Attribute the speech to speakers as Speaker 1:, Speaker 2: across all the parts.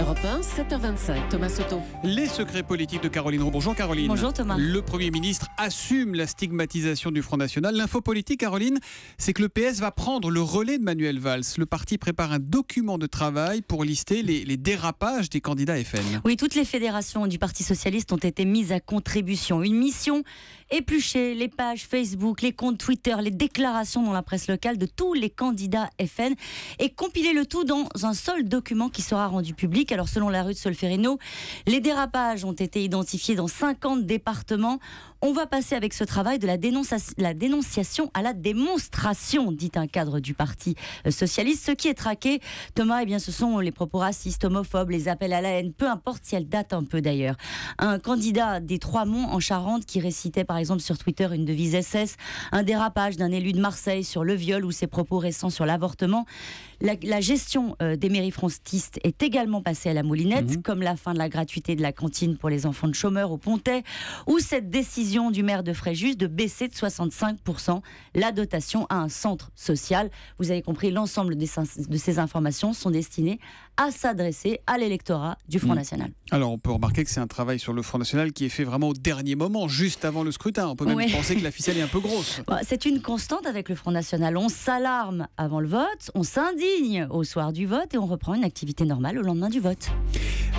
Speaker 1: Europe 1, 7h25, Thomas Soto.
Speaker 2: Les secrets politiques de Caroline Roux. Bonjour Caroline.
Speaker 3: Bonjour Thomas.
Speaker 2: Le Premier ministre assume la stigmatisation du Front National. L'info politique, Caroline, c'est que le PS va prendre le relais de Manuel Valls. Le parti prépare un document de travail pour lister les dérapages des candidats FN.
Speaker 3: Oui, toutes les fédérations du Parti Socialiste ont été mises à contribution. Une mission: éplucher les pages Facebook, les comptes Twitter, les déclarations dans la presse locale de tous les candidats FN et compiler le tout dans un seul document qui sera rendu public. Alors selon la rue de Solferino, les dérapages ont été identifiés dans 50 départements. On va passer avec ce travail de la dénonciation à la démonstration, dit un cadre du Parti Socialiste. Ce qui est traqué, Thomas, eh bien, ce sont les propos racistes, homophobes, les appels à la haine, peu importe si elles datent un peu d'ailleurs. Un candidat des Trois-Monts en Charente qui récitait par exemple sur Twitter une devise SS, un dérapage d'un élu de Marseille sur le viol ou ses propos récents sur l'avortement. La gestion des mairies frontistes est également passée à la moulinette, comme la fin de la gratuité de la cantine pour les enfants de chômeurs au Pontet, ou cette décision du maire de Fréjus de baisser de 65% la dotation à un centre social. Vous avez compris, l'ensemble de ces informations sont destinées à s'adresser à l'électorat du Front National.
Speaker 2: Alors on peut remarquer que c'est un travail sur le Front National qui est fait vraiment au dernier moment, juste avant le scrutin. On peut même penser que la ficelle est un peu grosse.
Speaker 3: C'est une constante avec le Front National. On s'alarme avant le vote, on s'indigne au soir du vote et on reprend une activité normale au lendemain du vote.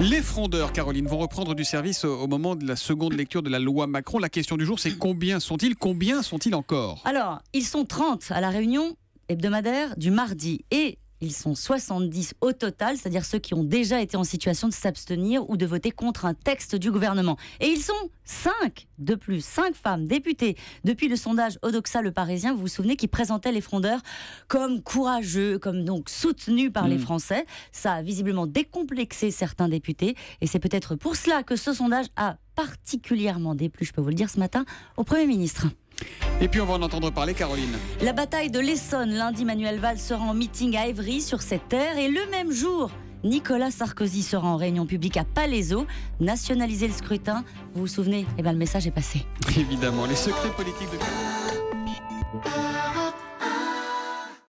Speaker 2: Les frondeurs, Caroline, vont reprendre du service au moment de la seconde lecture de la loi Macron. La question du jour, c'est combien sont-ils encore?
Speaker 3: Alors, ils sont 30 à la réunion hebdomadaire du mardi et ils sont 70 au total, c'est-à-dire ceux qui ont déjà été en situation de s'abstenir ou de voter contre un texte du gouvernement. Et ils sont 5 de plus, 5 femmes députées. Depuis le sondage Odoxa Le Parisien, vous vous souvenez, qui présentait les frondeurs comme courageux, comme donc soutenus par les Français. Ça a visiblement décomplexé certains députés. Et c'est peut-être pour cela que ce sondage a particulièrement déplu, je peux vous le dire ce matin, au Premier ministre.
Speaker 2: Et puis on va en entendre parler, Caroline.
Speaker 3: La bataille de l'Essonne. Lundi, Manuel Valls sera en meeting à Évry sur cette terre. Et le même jour, Nicolas Sarkozy sera en réunion publique à Palaiseau. Nationaliser le scrutin. Vous vous souvenez, le message est passé.
Speaker 2: Évidemment, les secrets politiques de...